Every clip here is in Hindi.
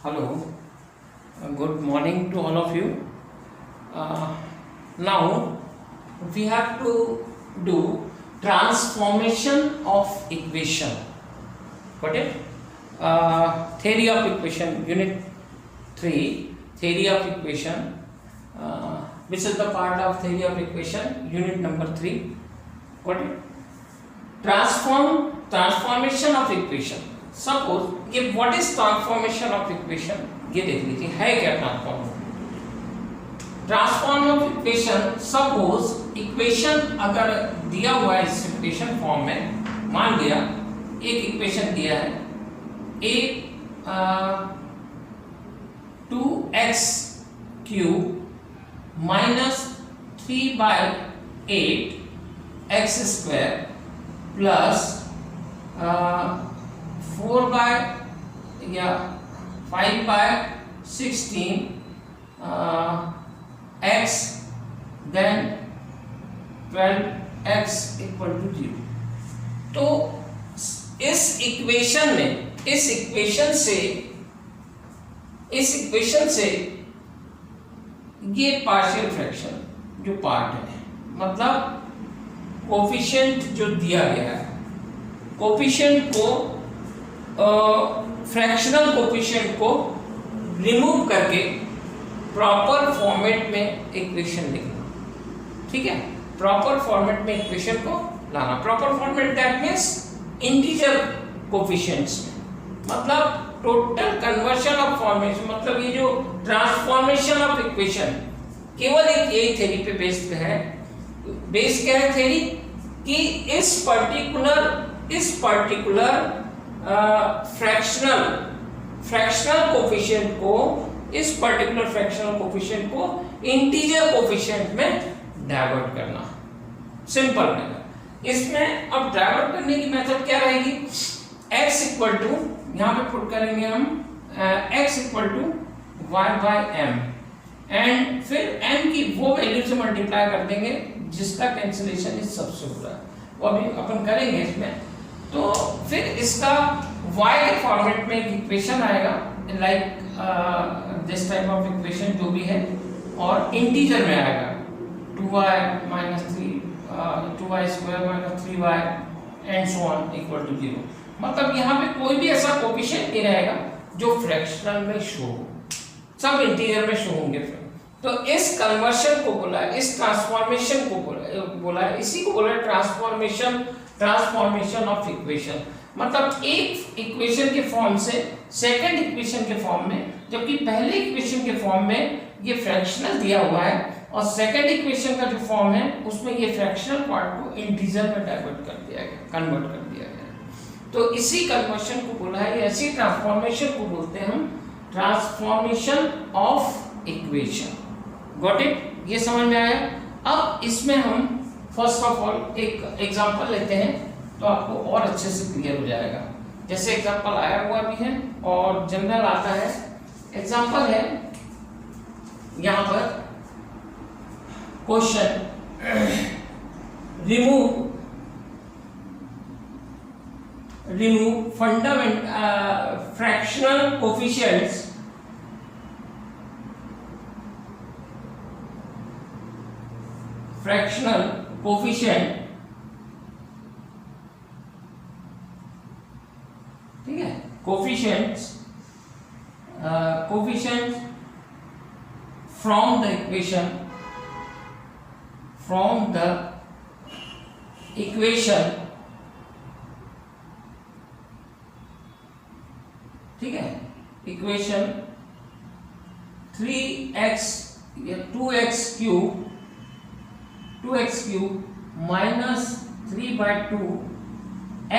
Hello, good morning to all of you. Now we have to do transformation of equation. Got it? Theory of equation, unit 3, theory of equation. Which is the part of theory of equation, unit number 3. Got it? Transformation of equation. Suppose ये what is transformation of equation, ये देख लीजिए है क्या transform of equation. Suppose equation अगर दिया हुआ है इस इक्वेशन फॉर्म में, मान लिया एक इक्वेशन दिया है a 2x cube minus 3/8 x square plus 5/16 x then 12x equal to 0। तो इस इक्वेशन से ये पार्शियल फ्रैक्शन जो पार्ट है, मतलब कोफिशिएंट जो दिया गया है, कोफिशिएंट को फ्रैक्शनल कोफिशिएंट को रिमूव करके प्रॉपर फॉर्मेट में इक्वेशन लिखना। ठीक है, प्रॉपर फॉर्मेट में इक्वेशन को लाना। Proper format that means integer coefficients में, मतलब टोटल कन्वर्शन ऑफ फॉर्मेशन, मतलब ये जो ट्रांसफॉर्मेशन ऑफ इक्वेशन केवल एक यही थ्योरी पे बेस्ड है। बेस क्या है थ्योरी कि इस पर्टिकुलर फ्रैक्शनल कोफिशिएंट को, इस पर्टिकुलर फ्रैक्शनल कोफिशिएंट को इंटीजर कोफिशिएंट में डाइवर्ट करना। सिंपल है। इसमें अब डाइवर्ट करने की मेथड क्या रहेगी? x इक्वल टू, यहाँ पे पुट करेंगे हम x equal to y/m and फिर m की वो वैल्यू से मल्टीप्लाई कर देंगे जिसका कैंसिलेशन इस सबसे हो रहा है, वो अभी अपन करेंगे इसमें। तो फिर इसका y के फॉर्मेट में एक इक्वेशन आएगा like this type of equation जो भी है, और इंटीजर में आएगा 2y square minus 3y and so on equal to 0। मतलब यहाँ पे कोई भी ऐसा कोफिशिएंट नहीं रहेगा जो फ्रैक्शनल में शो हो, सब इंटीजर में शो होंगे। फिर तो इस कन्वर्शन को बोला है, इस ट्रांसफॉर्मेशन को बोला है, इसी को बोला है ट्रांसफॉर्मेशन ऑफ इक्वेशन। मतलब एक इक्वेशन के फॉर्म से सेकंड इक्वेशन के फॉर्म में, जबकि पहले इक्वेशन के फॉर्म में ये फ्रैक्शनल दिया हुआ है और सेकंड इक्वेशन का जो फॉर्म है उसमें ये फ्रैक्शनल पार्ट को इंटीजर में डाइवर्ट कर दिया गया, कन्वर्ट कर दिया गया। तो इसी कन्वर्शन को बोला है, ऐसी ट्रांसफॉर्मेशन को बोलते हैं हम transformation of equation. Got it? ये समझ में आया? अब इसमें हम फर्स्ट ऑफ ऑल एक एग्जांपल लेते हैं तो आपको और अच्छे से क्लियर हो जाएगा। जैसे एग्जांपल आया हुआ भी है और जनरल आता है। एग्जांपल है यहां पर क्वेश्चन, रिमूव फ्रैक्शनल कोफिशिएंट्स ठीक है, कोफिशिएंट्स फ्रॉम द इक्वेशन, ठीक है, इक्वेशन 3x या 2x cube minus 3/2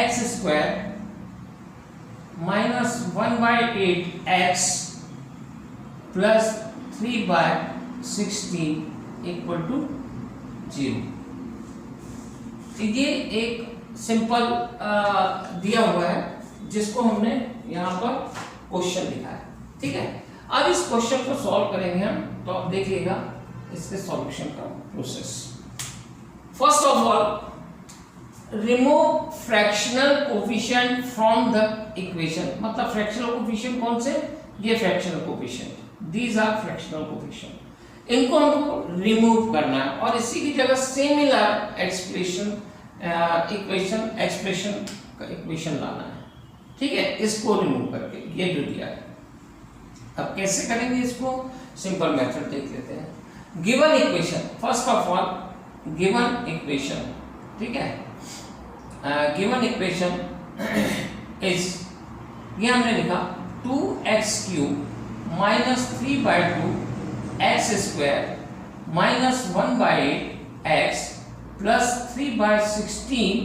x square minus 1/8 x plus 3/16 equal to 0। ये एक सिंपल दिया हुआ है जिसको हमने यहाँ पर क्वेश्चन लिखा है। ठीक है, अब इस क्वेश्चन को सॉल्व करेंगे हम, तो आप देखिएगा इसके सॉल्यूशन का process. First of all remove fractional coefficient from the equation, मतलब फ्रैक्शनल कोफिशिएंट कौन से? ये fractional coefficient, these are fractional coefficient. इनको हमको रिमूव करना है और इसी की जगह सिमिलर एक्सप्रेशन इक्वेशन लाना है, ठीक है, इसको रिमूव करके ये जो दिया है। अब कैसे करेंगे इसको, सिंपल मेथड देख लेते हैं। Given equation, first of all given equation, ठीक है, गिवन इक्वेशन इज, ये हमने लिखा 2x³ minus 3/2 x² minus 1/8 x plus 3/16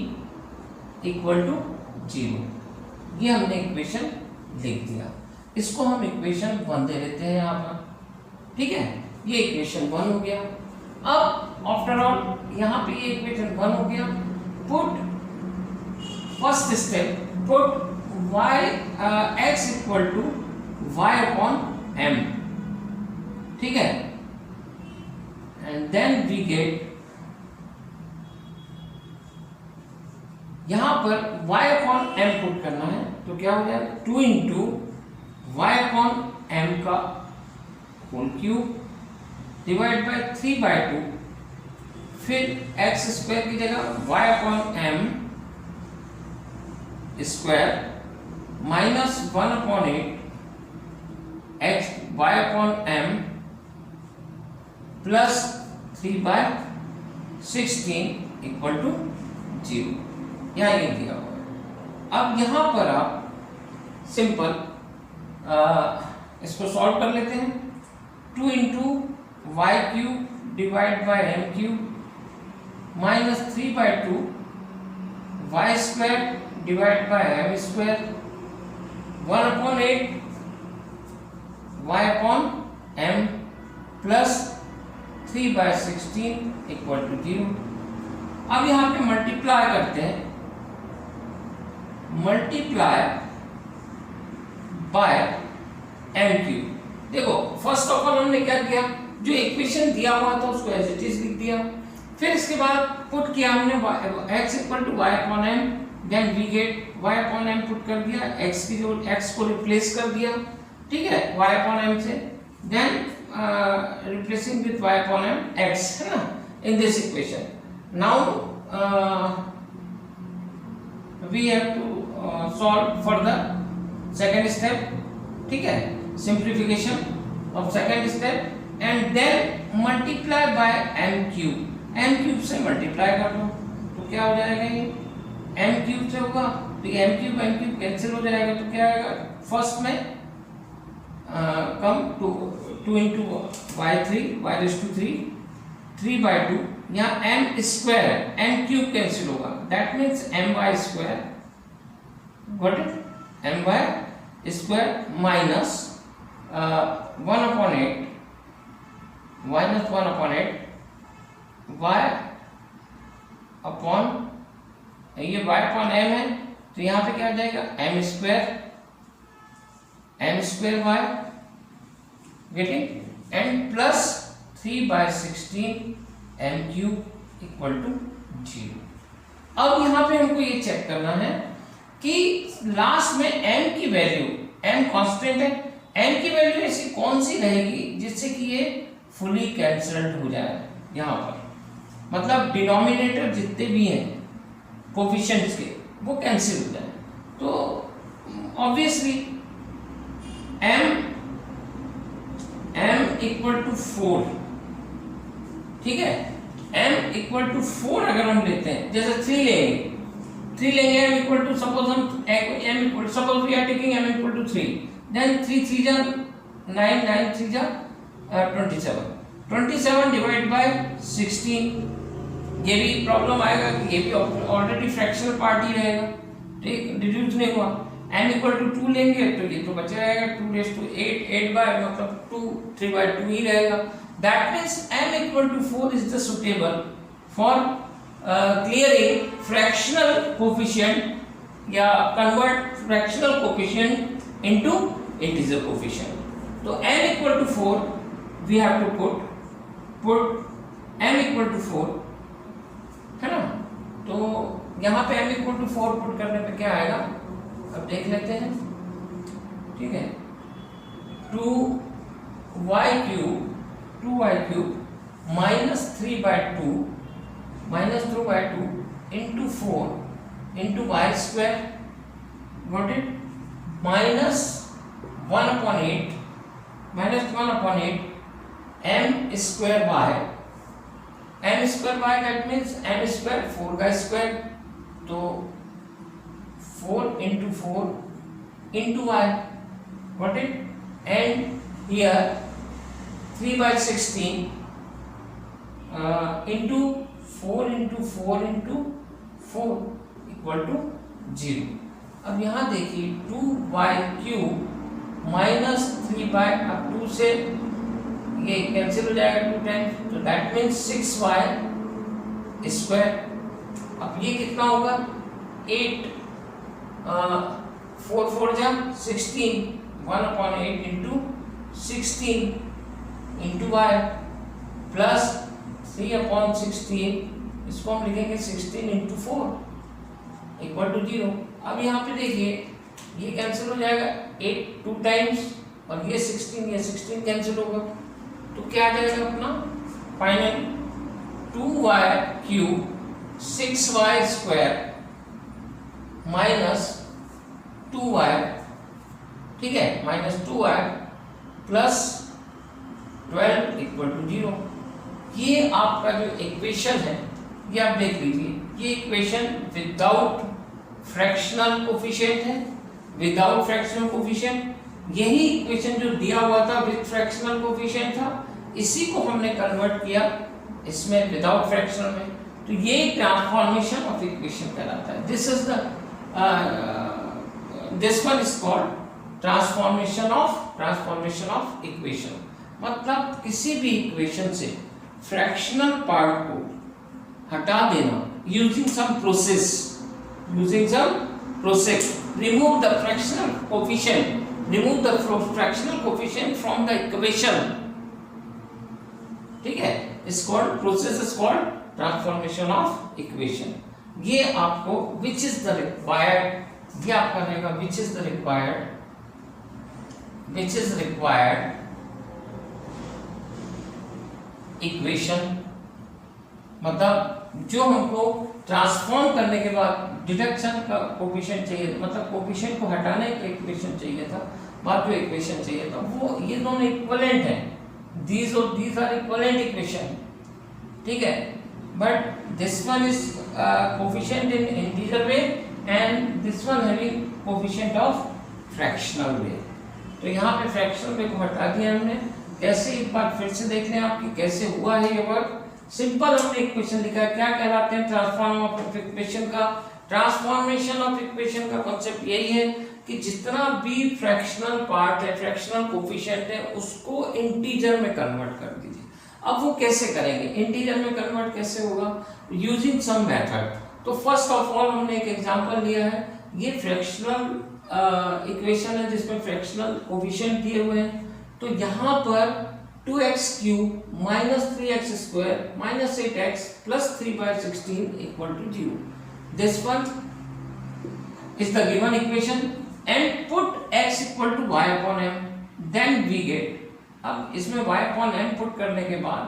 equal to 0। ये हमने इक्वेशन लिख दिया, इसको हम इक्वेशन 1 दे देते हैं यहाँ पर, ठीक है, ये इक्वेशन 1 हो गया। अब आफ्टर ऑल यहाँ पे ये इक्वेशन 1 हो गया। Put first step, put y x equal to y upon m, ठीक है, एंड देन वी गेट, यहां पर y अपॉन m पुट करना है तो क्या हो जाएगा 2 इंटू y अपॉन m का होल क्यूब डिवाइड बाय 3/2, फिर x स्क्वायर की जगह y upon m square minus 1/8 x y upon m plus 3/16 equal to 0। यहाँ ये दिया हुआ है। अब यहाँ पर आप सिंपल इसको सॉल्व कर लेते हैं। 2 into y³ divide by m³ minus 3/2 y² divide by m² 1/8 y upon m plus 3/16 equal to 0। अब यहाँ पे मल्टीप्लाई करते हैं, मल्टीप्लाई बाय m³। देखो फर्स्ट ऑफ ऑल हमने क्या किया, जो इक्वेशन दिया हुआ था उसको एज इट इज लिख दिया, फिर इसके बाद पुट किया हमने x equal to y upon m, then we get y upon m put कर दिया, x की जो x को रिप्लेस कर दिया, ठीक है, y अपॉन m से, then replacing with y upon m x, है ना, in this equation. Now we have to solve for the second step, ठीक है, simplification of second step, and then multiply by m³, m³ से multiply कर दो तो क्या हो जाएगा, ये m³ से होगा तो m³ कैंसिल हो जाएगा तो क्या आएगा, फर्स्ट में come to 2 into y3 y⁻³ 3/2, यहाँ m स्क्वायर m³ कैंसिल होगा, that means my² got it, my² minus 1/8 y upon, ये y अपॉन m है तो यहाँ पे क्या आ जाएगा m² y getting and plus 3/16 m³ equal to 0। अब यहाँ पे हमको ये चेक करना है कि लास्ट में m की वैल्यू, m कांस्टेंट है, m की वैल्यू ऐसी कौन सी रहेगी जिससे कि ये फुली कैंसल्ड हो जाए, यहाँ पर मतलब डिनोमिनेटर जितने भी हैं कोफिशिएंट्स के वो कैंसिल हो जाए, तो ऑब्वियसली m इक्वल टू 4, ठीक है, m इक्वल टू 4 अगर हम लेते हैं, जैसे 3 लेंगे m इक्वल टू, सपोज हम m equal, suppose we are taking m equal to 3, then 3 3 जा 9, 9 3 जा 27 डिवाइड बाय 16, ये भी प्रॉब्लम आएगा कि ये भी ऑलरेडी फ्रैक्शनल पार्ट ही रहेगा, ठीक, रिड्यूस नहीं हुआ। m इक्वल टू 2 लेंगे तो ये तो बच रहेगा 2⁸ 8 बाय मतलब 2 3/2 ही रहेगा, that means m equal to 4 is the suitable for clearing fractional coefficient या convert fractional coefficient into integer coefficient. तो m equal to 4 we have to put m equal to 4, है ना, तो यहाँ पे m इक्वल टू 4 पुट करने पे क्या आएगा अब देख लेते हैं, ठीक है, 2y cube minus 3/2 into 4 into y square, got it, minus 1/8 m square y, that means m square 4 का स्क्वायर, तो 4 into 4 into y, got it, and here 3/16 into 4 into 4 into 4 equal to 0। अब यहाँ देखिए 2y क्यूब माइनस 3 अब 2 से ये कैंसिल हो जाएगा 2 टाइम्स, तो दैट मीन्स 6y स्क्वायर। अब ये कितना होगा 8 4 4 जा 16, 1/8 इंटू 16 इंटू y प्लस 3/16, इसको हम लिखेंगे 16 इंटू 4 इक्वल टू 0। अब यहाँ पे देखिए ये कैंसिल हो जाएगा 8 2 टाइम्स, और ये 16 कैंसिल होगा, तो क्या आ जाएगा अपना final 2y cube 6y square minus 2y, ठीक है, minus 2y plus 12 equal to 0। ये आपका जो इक्वेशन है ये आप देख लीजिए, ये इक्वेशन विदाउट फ्रैक्शनल कोफिशिएंट है, विदाउट फ्रैक्शनल कोफिशिएंट। यही इक्वेशन जो दिया हुआ था विद फ्रैक्शनल कोफिशिएंट था, इसी को हमने कन्वर्ट किया इसमें विदाउट फ्रैक्शनल में, तो ये ट्रांसफॉर्मेशन ऑफ इक्वेशन कहलाता है। This one is called transformation of equation. मतलब किसी भी इक्वेशन से फ्रैक्शनल पार्ट को हटा देना using some process, remove the fractional coefficient from the equation, ठीक है, process is called transformation of equation. ये आपको which is the required, ये आपका रहेगा which is required इक्वेशन, मतलब जो हमको ट्रांसफॉर्म करने के बाद डिडक्शन का कोफिशिएंट चाहिए, मतलब कोफिशिएंट को हटाने का इक्वेशन चाहिए था, बाद जो इक्वेशन चाहिए था वो ये दोनों इक्विवेलेंट हैं, these आर इक्विवेलेंट इक्वेशन, ठीक है, but this one is coefficient in integer way and this one having coefficient of fractional way. तो यहाँ पे फ्रैक्शनल वे को हटा दिया हमने। कैसे, एक बार फिर से देख लें आपकी कैसे हुआ है ये वर्क। सिंपल हमने इक्वेशन लिखा है, क्या कहलाते हैं ट्रांसफॉर्मेशन ऑफ इक्वेशन का कॉन्सेप्ट यही है कि जितना भी फ्रैक्शनल पार्ट है, फ्रैक्शनल कोफिशिएंट है, उसको इंटीजर में कन्वर्ट कर दीजिए। अब वो कैसे करेंगे, इंटीजर में कन्वर्ट कैसे होगा, यूजिंग सम मेथड। तो फर्स्ट ऑफ ऑल हमने एक एग्जांपल लिया है, ये फ्रैक्शनल इक्वेशन है जिसमें फ्रैक्शनल कोफिशिएंट दिए हुए हैं। तो यहाँ पर 2x cube minus 3x square minus 8x plus 3/16 equal to 0। This one is the given equation and put x equal to y upon m, then we get. अब इसमें y अपॉन m पुट करने के बाद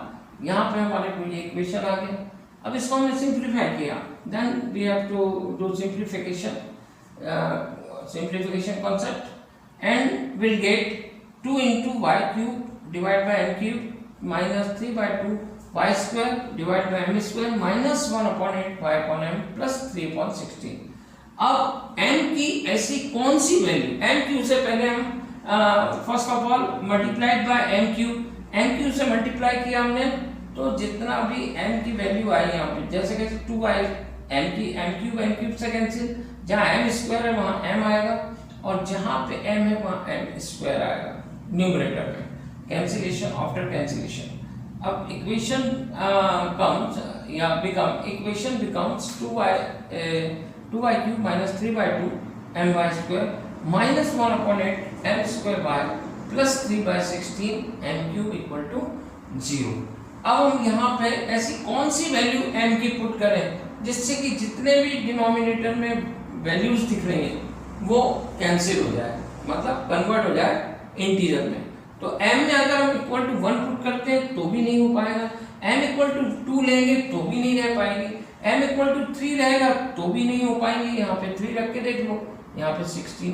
यहाँ पे हमारे को ये इक्वेशन आ गया। अब इसको हमने सिंप्लीफाई किया, then we have to do simplification concept and will get 2 into y cube divided by m cube minus 3/2 y square divided by m square minus 1/8 y upon m plus 3/16। अब m की ऐसी कौन सी वैल्यू, m क्यूब से पहले हम first of all multiplied by m cube से मल्टीप्लाई किया हमने, तो जितना भी m की वैल्यू आई यहाँ पे, जैसे कि 2y m क्यूब से कैंसिल, जहाँ m स्क्वायर है वहाँ m आएगा और जहाँ पे m है वहाँ m स्क्वायर आएगा न्यूमरेटर में, कैंसिलेशन आफ्टर कैंसिलेशन। अब equation becomes 2y cube minus 3/2 my square minus 1/8 m square y plus 3/16 m cube equal to 0। अब हम यहाँ पे ऐसी कौन सी वैल्यू m की पुट करें जिससे कि जितने भी डिनोमिनेटर में वैल्यूज दिख रही हैं वो कैंसिल हो जाए, मतलब कन्वर्ट हो जाए इंटीजर में। तो m में अगर हम इक्वल टू 1 पुट करते हैं तो भी नहीं हो पाएगा, m इक्वल टू 2 लेंगे तो भी नहीं रह पाएगी, m इक्वल टू 3 रहेगा तो भी नहीं हो पाएंगे। यहाँ पे 3 रख के देख लो, यहाँ पे 16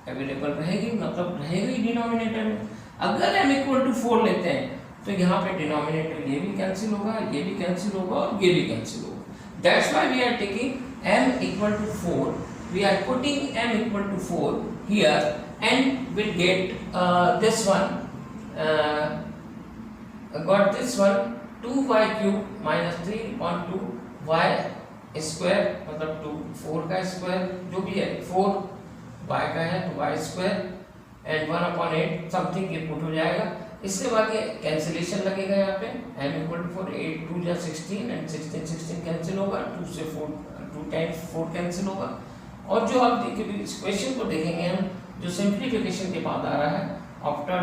अवेलेबल रहेगी, मतलब रहेगी डिनोमिनेटर में। अगर m इक्वल टू 4 लेते हैं तो यहाँ पे डिनोमिनेटर ये भी कैंसिल होगा, ये भी कैंसिल होगा और ये भी कैंसिल होगा। That's why we are taking m equal to 4, we are putting m equal to 4 here and we'll get this one, got this one 2y cube minus 3 upon 2y square, मतलब 2 4 का स्क्वायर जो भी है, 4 y का है तो y square and 1 upon 8 something ये पुट हो जाएगा। इसके बाद ये कैंसिलेशन लगेगा यहाँ पे, m इक्वल टू 4, 8 2 जा 16 एंड 16 कैंसिल होगा, 2 से 4 2 टाइम्स 4 कैंसिल होगा। और जो आप देखिए इस क्वेश्चन को देखेंगे हम, जो सिंप्लीफिकेशन के बाद आ रहा है, after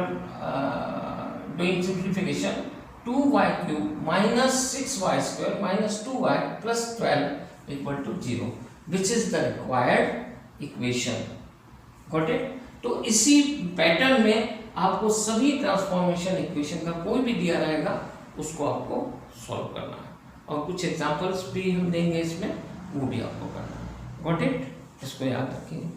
doing simplification 2y cube minus 6y square minus 2y plus 12 equal to 0, which is the required equation. Got it? तो इसी पैटर्न में आपको सभी ट्रांसफॉर्मेशन इक्वेशन का कोई भी दिया रहेगा उसको आपको सॉल्व करना है, और कुछ एग्जांपल्स भी हम देंगे इसमें, वो भी आपको करना है। Got it? इसको याद रखिए।